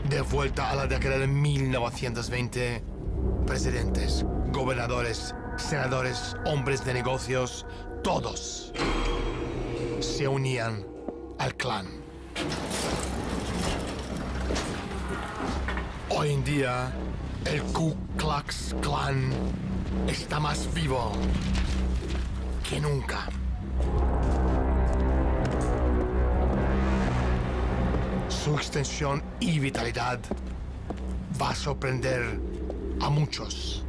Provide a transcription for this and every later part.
De vuelta a la década de 1920, presidentes, gobernadores, senadores, hombres de negocios, todos se unían al clan. Hoy en día, el Ku Klux Klan está más vivo que nunca. Su extensión y vitalidad va a sorprender a muchos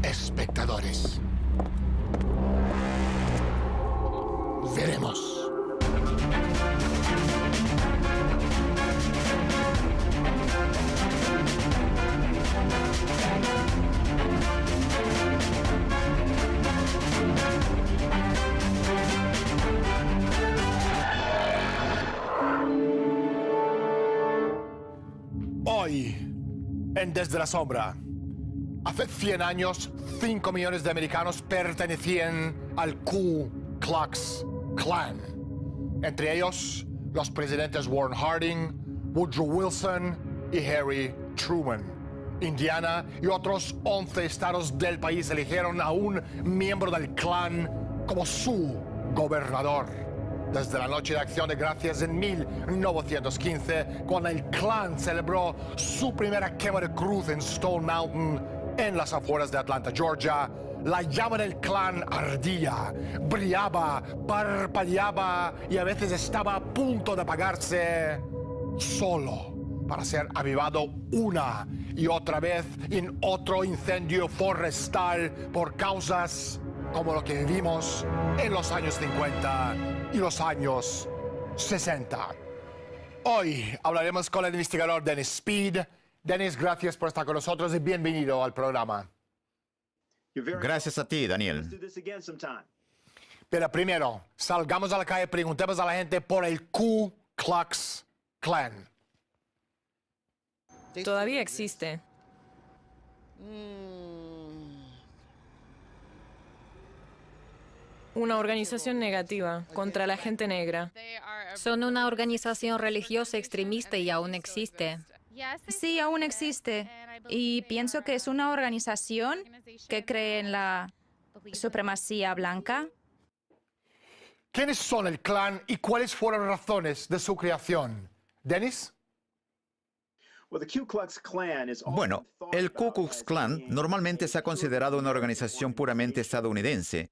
espectadores. Veremos. Hoy, en Desde la Sombra, hace 100 años, 5 millones de americanos pertenecían al Ku Klux Klan. Entre ellos, los presidentes Warren Harding, Woodrow Wilson y Harry Truman. Indiana y otros 11 estados del país eligieron a un miembro del clan como su gobernador. Desde la Noche de Acción de Gracias en 1915, cuando el clan celebró su primera quema de cruz en Stone Mountain, en las afueras de Atlanta, Georgia, la llama del clan ardía, brillaba, parpadeaba y a veces estaba a punto de apagarse solo para ser avivado una y otra vez en otro incendio forestal por causas como lo que vivimos en los años 50 y los años 60. Hoy hablaremos con el investigador Dennis Speed. Dennis, gracias por estar con nosotros y bienvenido al programa. Gracias a ti, Daniel. Pero primero, salgamos a la calle y preguntemos a la gente por el Ku Klux Klan. Todavía existe. Una organización negativa contra la gente negra. Son una organización religiosa extremista y aún existe. Sí, aún existe. Y pienso que es una organización que cree en la supremacía blanca. ¿Quiénes son el clan y cuáles fueron las razones de su creación? ¿Dennis? Bueno, el Ku Klux Klan normalmente se ha considerado una organización puramente estadounidense.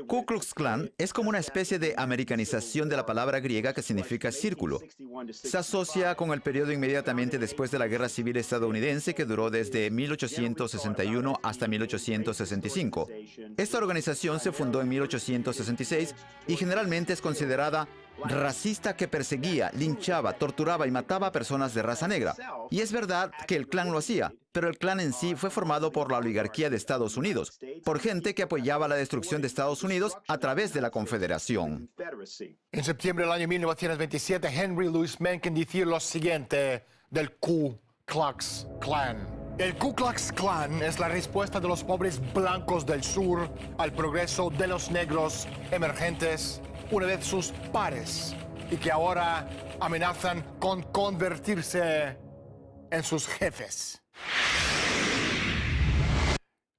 Ku Klux Klan es como una especie de americanización de la palabra griega que significa círculo. Se asocia con el periodo inmediatamente después de la Guerra Civil estadounidense que duró desde 1861 hasta 1865. Esta organización se fundó en 1866 y generalmente es considerada racista que perseguía, linchaba, torturaba y mataba a personas de raza negra. Y es verdad que el clan lo hacía, pero el clan en sí fue formado por la oligarquía de Estados Unidos, por gente que apoyaba la destrucción de Estados Unidos a través de la Confederación. En septiembre del año 1927, Henry Louis Mencken decía lo siguiente del Ku Klux Klan. El Ku Klux Klan es la respuesta de los pobres blancos del sur al progreso de los negros emergentes una vez sus pares y que ahora amenazan con convertirse en sus jefes.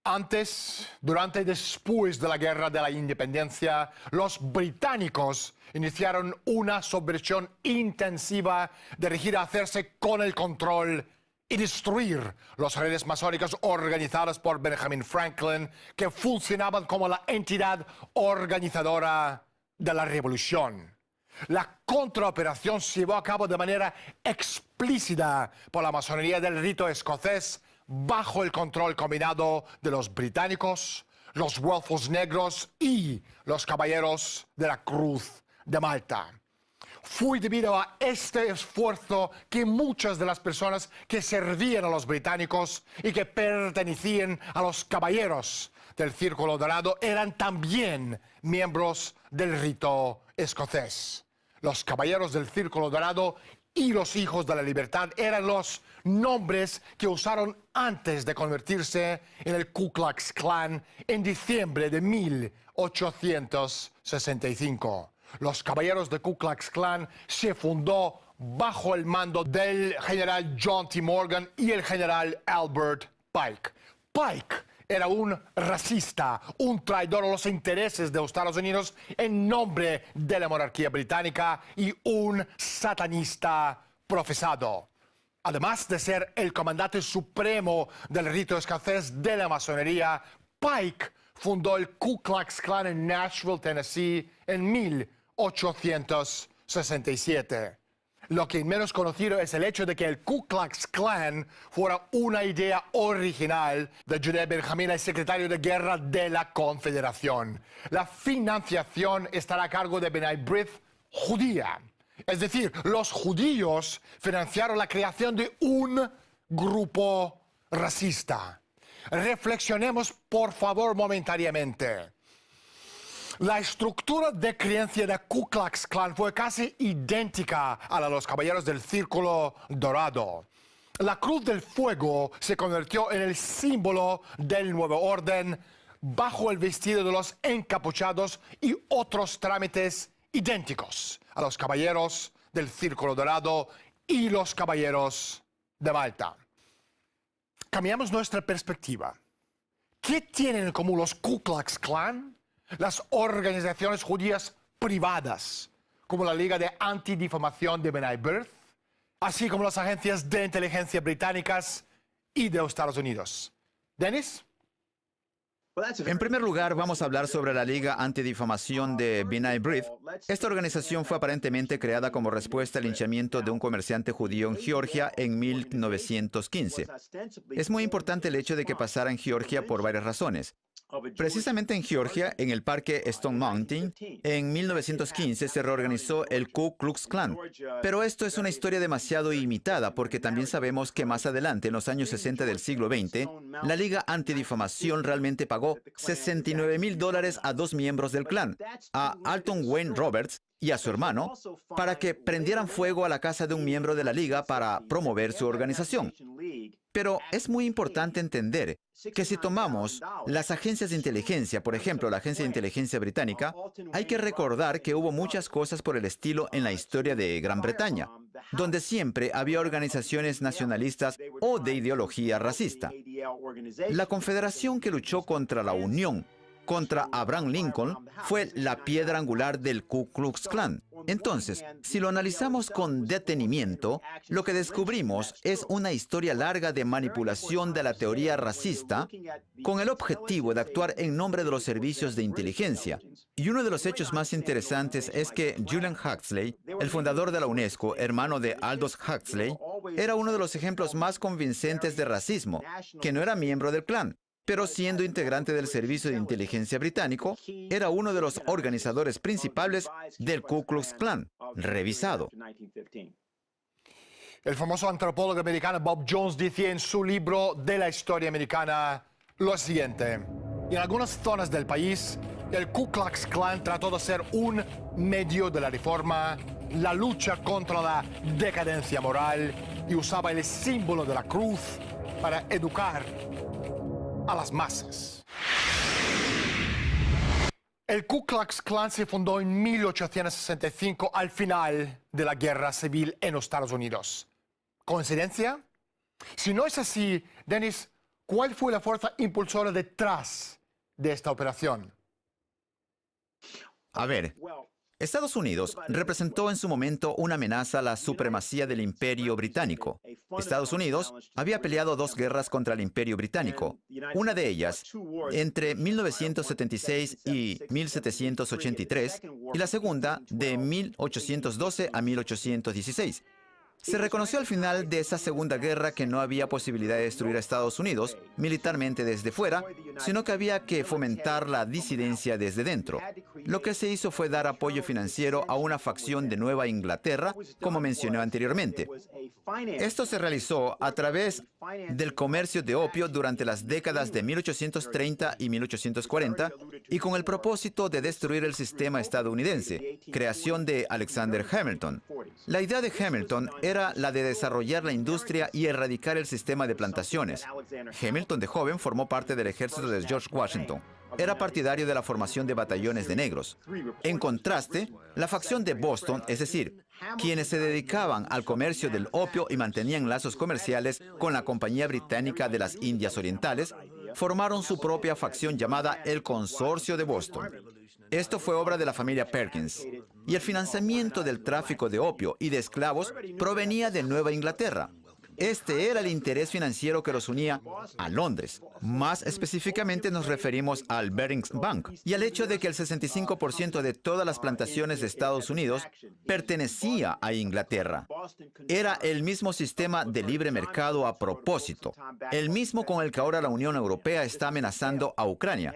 Antes, durante y después de la Guerra de la Independencia, los británicos iniciaron una subversión intensiva dirigida a hacerse con el control y destruir las redes masónicas organizadas por Benjamin Franklin, que funcionaban como la entidad organizadora de la revolución. La contraoperación se llevó a cabo de manera explícita por la masonería del rito escocés bajo el control combinado de los británicos, los güelfos negros y los caballeros de la Cruz de Malta. Fue debido a este esfuerzo que muchas de las personas que servían a los británicos y que pertenecían a los caballeros del Círculo Dorado eran también miembros del rito escocés. Los caballeros del Círculo Dorado y los hijos de la libertad eran los nombres que usaron antes de convertirse en el Ku Klux Klan en diciembre de 1865. Los caballeros de Ku Klux Klan se fundó bajo el mando del general John T. Morgan y el general Albert Pike. Pike era un racista, un traidor a los intereses de los Estados Unidos en nombre de la monarquía británica y un satanista profesado. Además de ser el comandante supremo del rito escocés de la masonería, Pike fundó el Ku Klux Klan en Nashville, Tennessee, en 1867. Lo que menos conocido es el hecho de que el Ku Klux Klan fuera una idea original de Judea Benjamin, el secretario de guerra de la Confederación. La financiación estará a cargo de B'nai B'rith judía. Es decir, los judíos financiaron la creación de un grupo racista. Reflexionemos, por favor, momentáneamente. La estructura de creencia de Ku Klux Klan fue casi idéntica a la de los Caballeros del Círculo Dorado. La Cruz del Fuego se convirtió en el símbolo del nuevo orden bajo el vestido de los encapuchados y otros trámites idénticos a los Caballeros del Círculo Dorado y los Caballeros de Malta. Cambiamos nuestra perspectiva. ¿Qué tienen en común los Ku Klux Klan? Las organizaciones judías privadas, como la Liga de Antidifamación de B'nai B'rith, así como las agencias de inteligencia británicas y de los Estados Unidos. ¿Dennis? En primer lugar, vamos a hablar sobre la Liga Antidifamación de B'nai B'rith. Esta organización fue aparentemente creada como respuesta al linchamiento de un comerciante judío en Georgia en 1915. Es muy importante el hecho de que pasara en Georgia por varias razones. Precisamente en Georgia, en el parque Stone Mountain, en 1915 se reorganizó el Ku Klux Klan. Pero esto es una historia demasiado imitada porque también sabemos que más adelante, en los años 60 del siglo XX, la Liga Antidifamación realmente pagó $69,000 a dos miembros del Klan, a Alton Wayne Roberts y a su hermano, para que prendieran fuego a la casa de un miembro de la Liga para promover su organización. Pero es muy importante entender que si tomamos las agencias de inteligencia, por ejemplo, la Agencia de Inteligencia Británica, hay que recordar que hubo muchas cosas por el estilo en la historia de Gran Bretaña, donde siempre había organizaciones nacionalistas o de ideología racista. La confederación que luchó contra la Unión, contra Abraham Lincoln, fue la piedra angular del Ku Klux Klan. Entonces, si lo analizamos con detenimiento, lo que descubrimos es una historia larga de manipulación de la teoría racista con el objetivo de actuar en nombre de los servicios de inteligencia. Y uno de los hechos más interesantes es que Julian Huxley, el fundador de la UNESCO, hermano de Aldous Huxley, era uno de los ejemplos más convincentes de racismo, que no era miembro del Klan, pero siendo integrante del Servicio de Inteligencia Británico, era uno de los organizadores principales del Ku Klux Klan. Revisado. El famoso antropólogo americano Bob Jones decía en su libro de la historia americana lo siguiente. En algunas zonas del país, el Ku Klux Klan trató de ser un medio de la reforma, la lucha contra la decadencia moral y usaba el símbolo de la cruz para educar a las masas. El Ku Klux Klan se fundó en 1865 al final de la Guerra Civil en los Estados Unidos. ¿Coincidencia? Si no es así, Dennis, ¿cuál fue la fuerza impulsora detrás de esta operación? A ver, Estados Unidos representó en su momento una amenaza a la supremacía del Imperio Británico. Estados Unidos había peleado dos guerras contra el Imperio Británico, una de ellas entre 1976 y 1783 y la segunda de 1812 a 1816. Se reconoció al final de esa segunda guerra que no había posibilidad de destruir a Estados Unidos militarmente desde fuera, sino que había que fomentar la disidencia desde dentro. Lo que se hizo fue dar apoyo financiero a una facción de Nueva Inglaterra, como mencioné anteriormente. Esto se realizó a través del comercio de opio durante las décadas de 1830 y 1840 y con el propósito de destruir el sistema estadounidense, creación de Alexander Hamilton. La idea de Hamilton era la de desarrollar la industria y erradicar el sistema de plantaciones. Hamilton de joven formó parte del ejército de George Washington. era partidario de la formación de batallones de negros. En contraste, la facción de Boston, es decir, quienes se dedicaban al comercio del opio y mantenían lazos comerciales con la Compañía Británica de las Indias Orientales, formaron su propia facción llamada el Consorcio de Boston. Esto fue obra de la familia Perkins, y el financiamiento del tráfico de opio y de esclavos provenía de Nueva Inglaterra. Este era el interés financiero que los unía a Londres. Más específicamente nos referimos al Barings Bank y al hecho de que el 65% de todas las plantaciones de Estados Unidos pertenecía a Inglaterra. Era el mismo sistema de libre mercado a propósito, el mismo con el que ahora la Unión Europea está amenazando a Ucrania.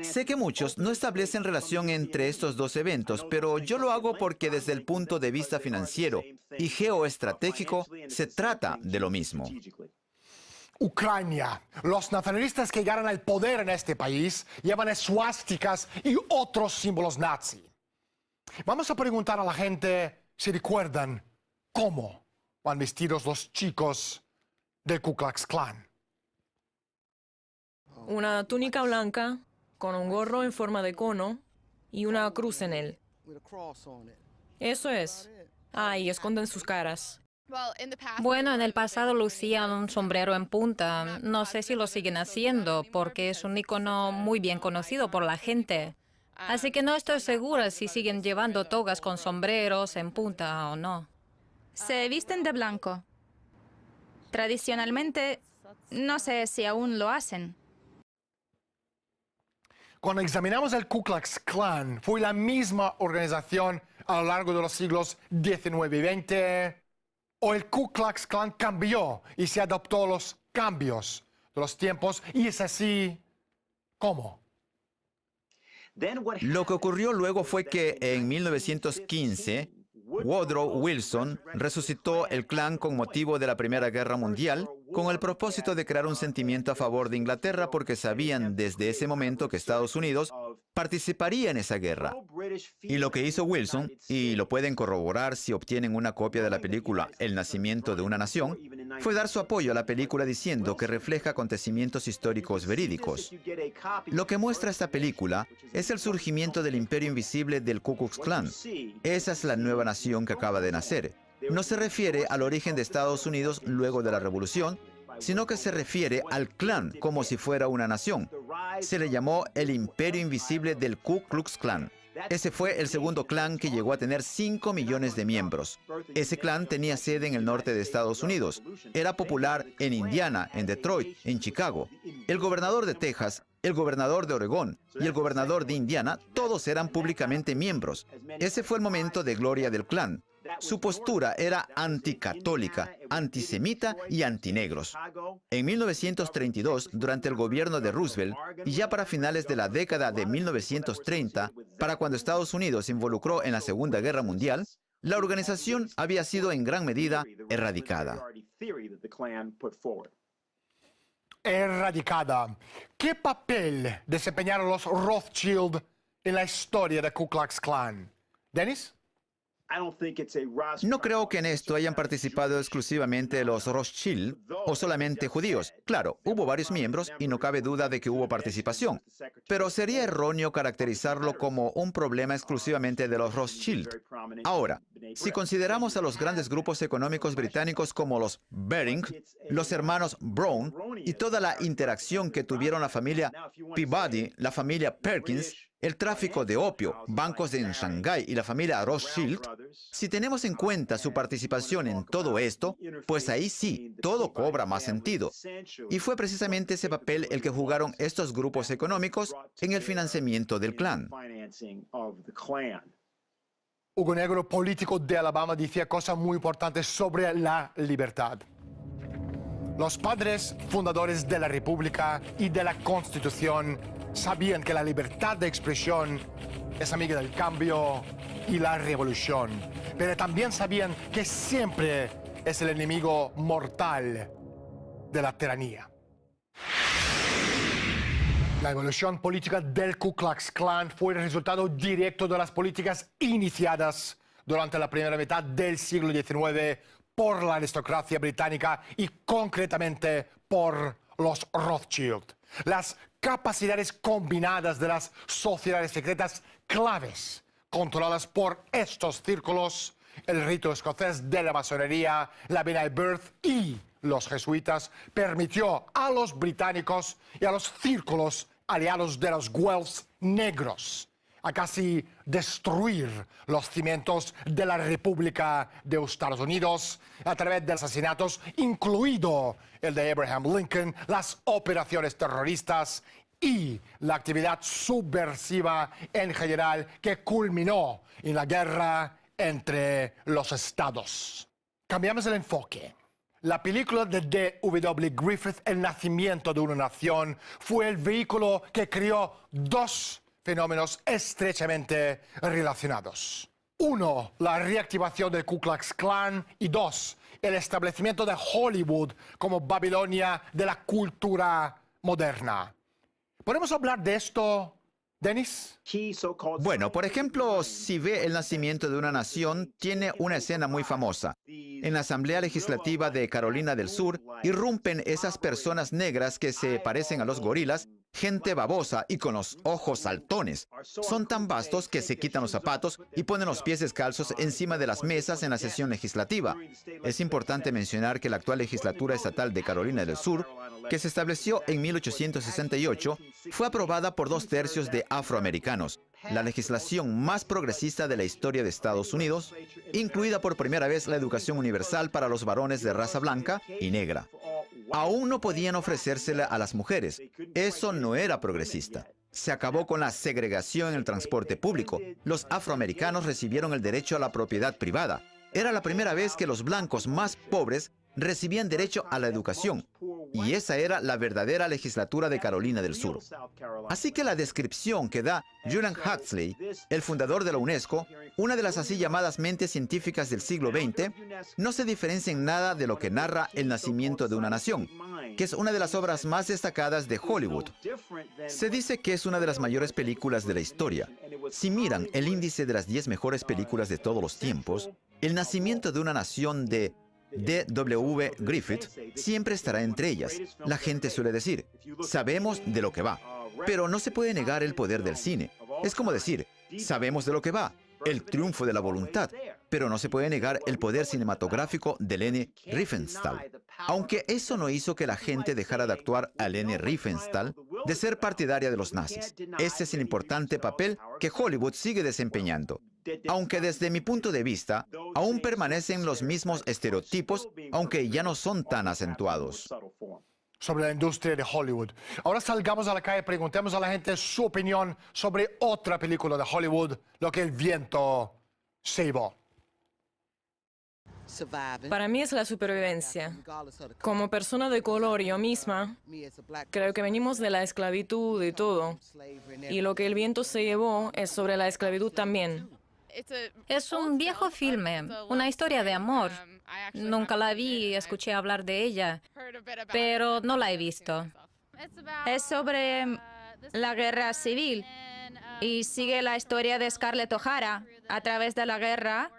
Sé que muchos no establecen relación entre estos dos eventos, pero yo lo hago porque desde el punto de vista financiero y geoestratégico se trata de lo mismo. Ucrania. Los nacionalistas que llegaron al poder en este país llevan esvásticas y otros símbolos nazi. Vamos a preguntar a la gente si recuerdan cómo van vestidos los chicos del Ku Klux Klan. Una túnica blanca con un gorro en forma de cono y una cruz en él. Eso es. Ah, y esconden sus caras. Bueno, en el pasado lucían un sombrero en punta. No sé si lo siguen haciendo, porque es un icono muy bien conocido por la gente. Así que no estoy segura si siguen llevando togas con sombreros en punta o no. Se visten de blanco. Tradicionalmente, no sé si aún lo hacen. Cuando examinamos el Ku Klux Klan, fue la misma organización a lo largo de los siglos XIX y XX, o el Ku Klux Klan cambió y se adoptó a los cambios de los tiempos, y es así, ¿cómo? Lo que ocurrió luego fue que en 1915, Woodrow Wilson resucitó el Klan con motivo de la Primera Guerra Mundial, con el propósito de crear un sentimiento a favor de Inglaterra porque sabían desde ese momento que Estados Unidos participaría en esa guerra. Y lo que hizo Wilson, y lo pueden corroborar si obtienen una copia de la película El nacimiento de una nación, fue dar su apoyo a la película diciendo que refleja acontecimientos históricos verídicos. Lo que muestra esta película es el surgimiento del imperio invisible del Ku Klux Klan. Esa es la nueva nación que acaba de nacer. No se refiere al origen de Estados Unidos luego de la Revolución, sino que se refiere al Klan como si fuera una nación. Se le llamó el Imperio Invisible del Ku Klux Klan. Ese fue el segundo clan que llegó a tener 5 millones de miembros. Ese clan tenía sede en el norte de Estados Unidos. Era popular en Indiana, en Detroit, en Chicago. El gobernador de Texas, el gobernador de Oregón y el gobernador de Indiana, todos eran públicamente miembros. Ese fue el momento de gloria del clan. Su postura era anticatólica, antisemita y antinegros. En 1932, durante el gobierno de Roosevelt, y ya para finales de la década de 1930, para cuando Estados Unidos se involucró en la Segunda Guerra Mundial, la organización había sido en gran medida erradicada. Erradicada. ¿Qué papel desempeñaron los Rothschild en la historia del Ku Klux Klan? ¿Dennis? No creo que en esto hayan participado exclusivamente los Rothschild o solamente judíos. Claro, hubo varios miembros y no cabe duda de que hubo participación. Pero sería erróneo caracterizarlo como un problema exclusivamente de los Rothschild. Ahora, si consideramos a los grandes grupos económicos británicos como los Baring, los hermanos Brown y toda la interacción que tuvieron la familia Peabody, la familia Perkins, el tráfico de opio, bancos en Shanghái y la familia Rothschild, si tenemos en cuenta su participación en todo esto, pues ahí sí, todo cobra más sentido. Y fue precisamente ese papel el que jugaron estos grupos económicos en el financiamiento del Klan. Hugo Negro, político de Alabama, decía cosas muy importantes sobre la libertad. Los padres fundadores de la República y de la Constitución sabían que la libertad de expresión es amiga del cambio y la revolución, pero también sabían que siempre es el enemigo mortal de la tiranía. La evolución política del Ku Klux Klan fue el resultado directo de las políticas iniciadas durante la primera mitad del siglo XIX por la aristocracia británica y concretamente por los Rothschild. Las capacidades combinadas de las sociedades secretas claves controladas por estos círculos, el rito escocés de la masonería, la B'nai B'rith y los jesuitas, permitió a los británicos y a los círculos aliados de los Guelphs negros a casi destruir los cimientos de la República de Estados Unidos a través de asesinatos, incluido el de Abraham Lincoln, las operaciones terroristas y la actividad subversiva en general que culminó en la guerra entre los estados. Cambiamos el enfoque. La película de D.W. Griffith, El nacimiento de una nación, fue el vehículo que creó dos fenómenos estrechamente relacionados. Uno, la reactivación del Ku Klux Klan, y dos, el establecimiento de Hollywood como Babilonia de la cultura moderna. ¿Podemos hablar de esto, Dennis? Bueno, por ejemplo, si ve El nacimiento de una nación, tiene una escena muy famosa. En la Asamblea Legislativa de Carolina del Sur, irrumpen esas personas negras que se parecen a los gorilas, gente babosa y con los ojos saltones. Son tan vastos que se quitan los zapatos y ponen los pies descalzos encima de las mesas en la sesión legislativa. Es importante mencionar que la actual legislatura estatal de Carolina del Sur, que se estableció en 1868, fue aprobada por 2/3 de afroamericanos, la legislación más progresista de la historia de Estados Unidos, incluida por primera vez la educación universal para los varones de raza blanca y negra. Aún no podían ofrecérsela a las mujeres. Eso no era progresista. Se acabó con la segregación en el transporte público. Los afroamericanos recibieron el derecho a la propiedad privada. Era la primera vez que los blancos más pobres recibían derecho a la educación. Y esa era la verdadera legislatura de Carolina del Sur. Así que la descripción que da Julian Huxley, el fundador de la UNESCO, una de las así llamadas mentes científicas del siglo XX, no se diferencia en nada de lo que narra El nacimiento de una nación, que es una de las obras más destacadas de Hollywood. Se dice que es una de las mayores películas de la historia. Si miran el índice de las 10 mejores películas de todos los tiempos, El nacimiento de una nación de D.W. Griffith siempre estará entre ellas. La gente suele decir, sabemos de lo que va, pero no se puede negar el poder del cine. Es como decir, sabemos de lo que va, el triunfo de la voluntad, pero no se puede negar el poder cinematográfico de Leni Riefenstahl. Aunque eso no hizo que la gente dejara de actuar a Leni Riefenstahl, de ser partidaria de los nazis. Ese es el importante papel que Hollywood sigue desempeñando. Aunque desde mi punto de vista, aún permanecen los mismos estereotipos, aunque ya no son tan acentuados. Sobre la industria de Hollywood. Ahora salgamos a la calle y preguntemos a la gente su opinión sobre otra película de Hollywood, Lo que el viento se llevó. Para mí es la supervivencia. Como persona de color yo misma, creo que venimos de la esclavitud y todo. Y Lo que el viento se llevó es sobre la esclavitud también. Es un viejo filme, una historia de amor. Nunca la vi, escuché hablar de ella, pero no la he visto. Es sobre la guerra civil y sigue la historia de Scarlett O'Hara a través de la guerra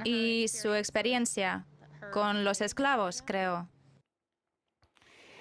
y su experiencia con los esclavos, creo.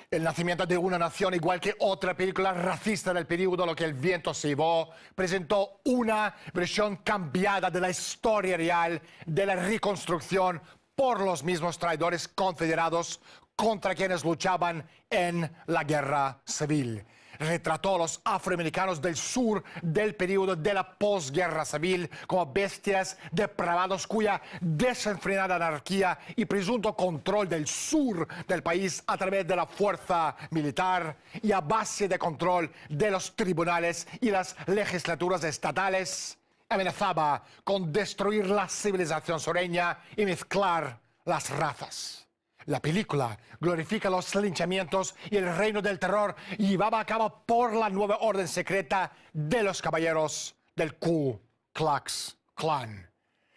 El nacimiento de una nación, igual que otra película racista del periodo Lo que el viento se llevó, presentó una versión cambiada de la historia real de la reconstrucción por los mismos traidores confederados contra quienes luchaban en la guerra civil. Retrató a los afroamericanos del sur del periodo de la posguerra civil como bestias depravados cuya desenfrenada anarquía y presunto control del sur del país a través de la fuerza militar y a base de control de los tribunales y las legislaturas estatales amenazaba con destruir la civilización sureña y mezclar las razas. La película glorifica los linchamientos y el reino del terror llevado a cabo por la nueva orden secreta de los caballeros del Ku Klux Klan.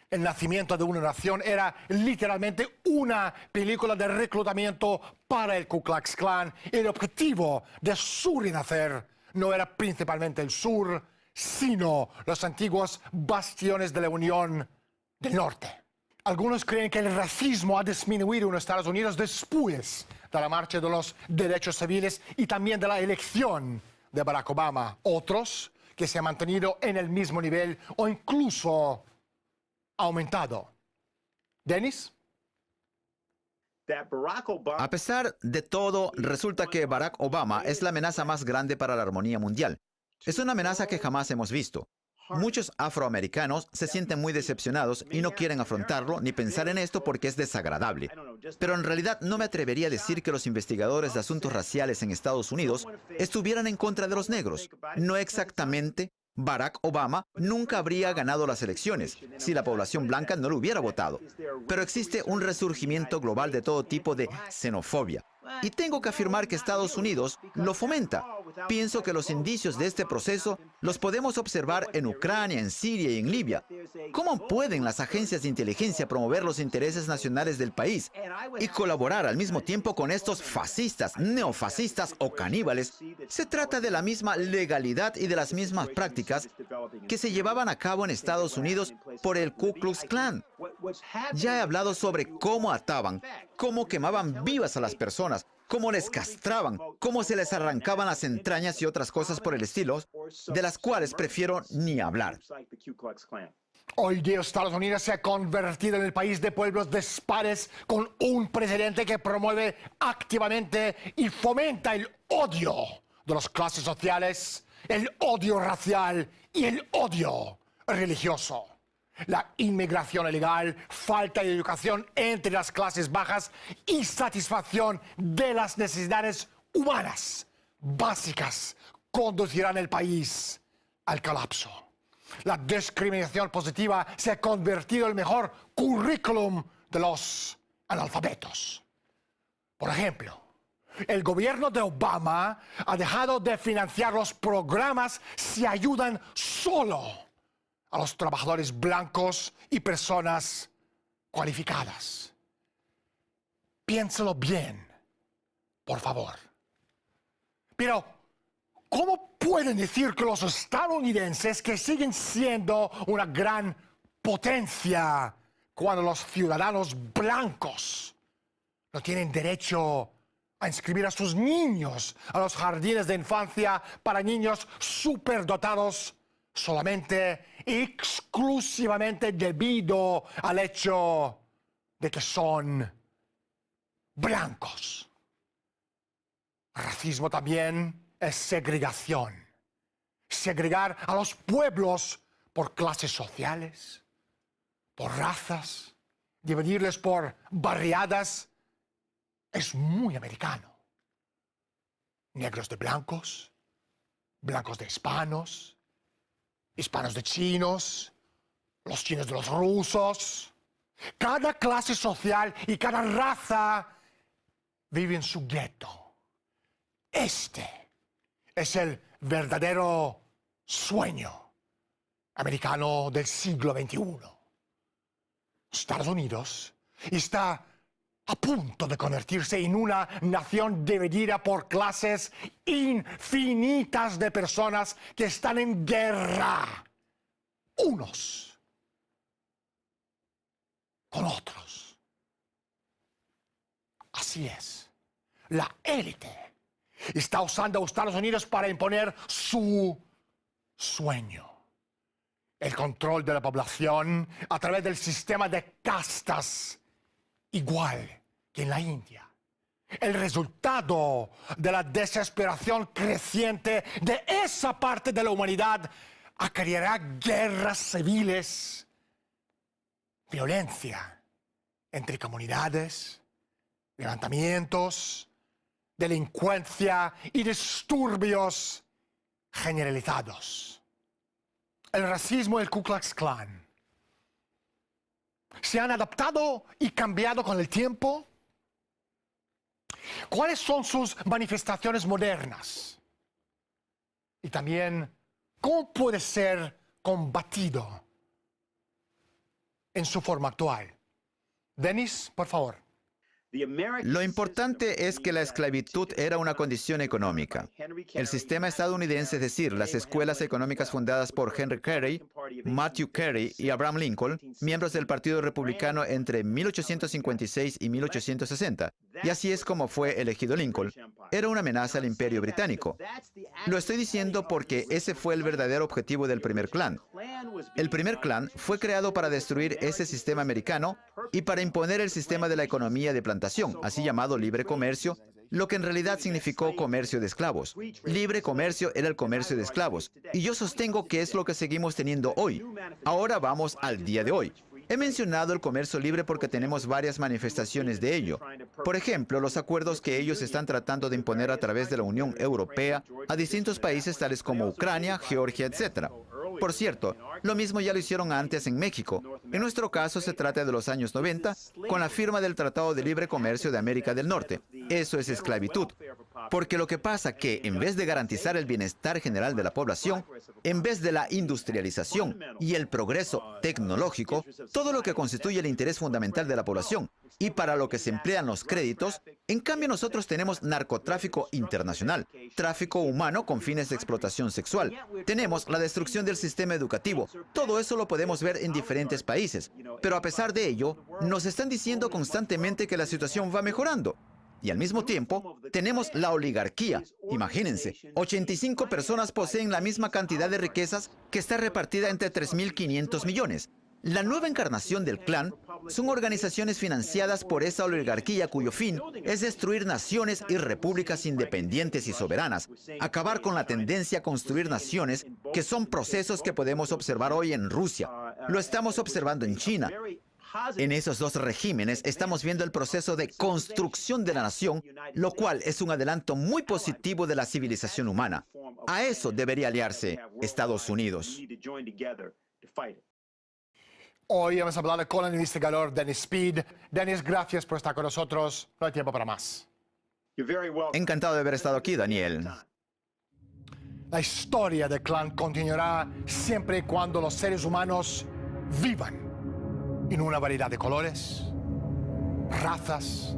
El nacimiento de una nación era literalmente una película de reclutamiento para el Ku Klux Klan. El objetivo de su renacer no era principalmente el sur, sino los antiguos bastiones de la Unión del Norte. Algunos creen que el racismo ha disminuido en Estados Unidos después de la marcha de los derechos civiles y también de la elección de Barack Obama. Otros que se han mantenido en el mismo nivel o incluso aumentado. ¿Dennis? A pesar de todo, resulta que Barack Obama es la amenaza más grande para la armonía mundial. Es una amenaza que jamás hemos visto. Muchos afroamericanos se sienten muy decepcionados y no quieren afrontarlo ni pensar en esto porque es desagradable. Pero en realidad no me atrevería a decir que los investigadores de asuntos raciales en Estados Unidos estuvieran en contra de los negros. No exactamente. Barack Obama nunca habría ganado las elecciones si la población blanca no lo hubiera votado. Pero existe un resurgimiento global de todo tipo de xenofobia. Y tengo que afirmar que Estados Unidos lo fomenta. Pienso que los indicios de este proceso los podemos observar en Ucrania, en Siria y en Libia. ¿Cómo pueden las agencias de inteligencia promover los intereses nacionales del país y colaborar al mismo tiempo con estos fascistas, neofascistas o caníbales? Se trata de la misma legalidad y de las mismas prácticas que se llevaban a cabo en Estados Unidos por el Ku Klux Klan. Ya he hablado sobre cómo ataban, cómo quemaban vivas a las personas, cómo les castraban, cómo se les arrancaban las entrañas y otras cosas por el estilo, de las cuales prefiero ni hablar. Hoy día Estados Unidos se ha convertido en el país de pueblos dispares con un presidente que promueve activamente y fomenta el odio de las clases sociales, el odio racial y el odio religioso. La inmigración ilegal, falta de educación entre las clases bajas y satisfacción de las necesidades humanas básicas conducirán el país al colapso. La discriminación positiva se ha convertido en el mejor currículum de los analfabetos. Por ejemplo, el gobierno de Obama ha dejado de financiar los programas si ayudan solo a los trabajadores blancos y personas cualificadas. Piénselo bien, por favor. Pero, ¿cómo pueden decir que los estadounidenses, que siguen siendo una gran potencia, cuando los ciudadanos blancos no tienen derecho a inscribir a sus niños a los jardines de infancia para niños superdotados solamente y exclusivamente debido al hecho de que son blancos? Racismo también es segregación. Segregar a los pueblos por clases sociales, por razas, dividirles por barriadas, es muy americano. Negros de blancos, blancos de hispanos, hispanos de chinos, los chinos de los rusos. Cada clase social y cada raza vive en su gueto. Este es el verdadero sueño americano del siglo XXI. Estados Unidos está a punto de convertirse en una nación dividida por clases infinitas de personas que están en guerra unos con otros. Así es. La élite está usando a Estados Unidos para imponer su sueño. El control de la población a través del sistema de castas, igual que en la India. El resultado de la desesperación creciente de esa parte de la humanidad acarreará guerras civiles, violencia entre comunidades, levantamientos, delincuencia y disturbios generalizados. El racismo y el Ku Klux Klan se han adaptado y cambiado con el tiempo. ¿Cuáles son sus manifestaciones modernas? Y también, ¿cómo puede ser combatido en su forma actual? Dennis, por favor. Lo importante es que la esclavitud era una condición económica. El sistema estadounidense, es decir, las escuelas económicas fundadas por Henry Carey, Matthew Carey y Abraham Lincoln, miembros del Partido Republicano entre 1856 y 1860, y así es como fue elegido Lincoln, era una amenaza al Imperio Británico. Lo estoy diciendo porque ese fue el verdadero objetivo del primer Klan. El primer Klan fue creado para destruir ese sistema americano y para imponer el sistema de la economía de plantación, así llamado libre comercio, lo que en realidad significó comercio de esclavos. Libre comercio era el comercio de esclavos, y yo sostengo que es lo que seguimos teniendo hoy. Ahora vamos al día de hoy. He mencionado el comercio libre porque tenemos varias manifestaciones de ello. Por ejemplo, los acuerdos que ellos están tratando de imponer a través de la Unión Europea a distintos países tales como Ucrania, Georgia, etc. Por cierto, lo mismo ya lo hicieron antes en México. En nuestro caso se trata de los años 90, con la firma del Tratado de Libre Comercio de América del Norte. Eso es esclavitud. Porque lo que pasa que, en vez de garantizar el bienestar general de la población, en vez de la industrialización y el progreso tecnológico, todo lo que constituye el interés fundamental de la población y para lo que se emplean los créditos, en cambio nosotros tenemos narcotráfico internacional, tráfico humano con fines de explotación sexual, tenemos la destrucción del sistema educativo. Todo eso lo podemos ver en diferentes países. Pero a pesar de ello, nos están diciendo constantemente que la situación va mejorando. Y al mismo tiempo, tenemos la oligarquía. Imagínense, 85 personas poseen la misma cantidad de riquezas que está repartida entre 3.500 millones. La nueva encarnación del Klan son organizaciones financiadas por esa oligarquía cuyo fin es destruir naciones y repúblicas independientes y soberanas, acabar con la tendencia a construir naciones, que son procesos que podemos observar hoy en Rusia. Lo estamos observando en China. En esos dos regímenes estamos viendo el proceso de construcción de la nación, lo cual es un adelanto muy positivo de la civilización humana. A eso debería aliarse Estados Unidos. Hoy vamos a hablar con el investigador Dennis Speed. Dennis, gracias por estar con nosotros. No hay tiempo para más. Encantado de haber estado aquí, Daniel. La historia del Klan continuará siempre y cuando los seres humanos vivan en una variedad de colores, razas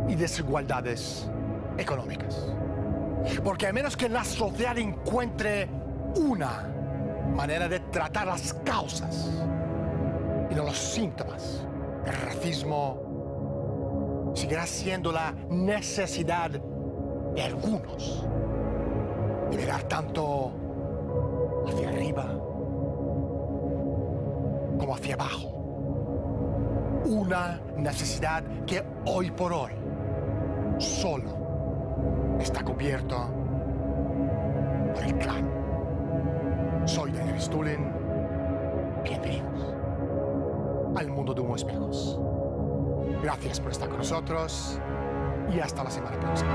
y desigualdades económicas. Porque a menos que la sociedad encuentre una manera de tratar las causas y no los síntomas del racismo, seguirá siendo la necesidad de algunos de mirar tanto hacia arriba como hacia abajo. Una necesidad que hoy por hoy solo está cubierto por el Klan. Soy Daniel Stulin. Bienvenidos al mundo de Humo Espejos. Gracias por estar con nosotros y hasta la semana próxima.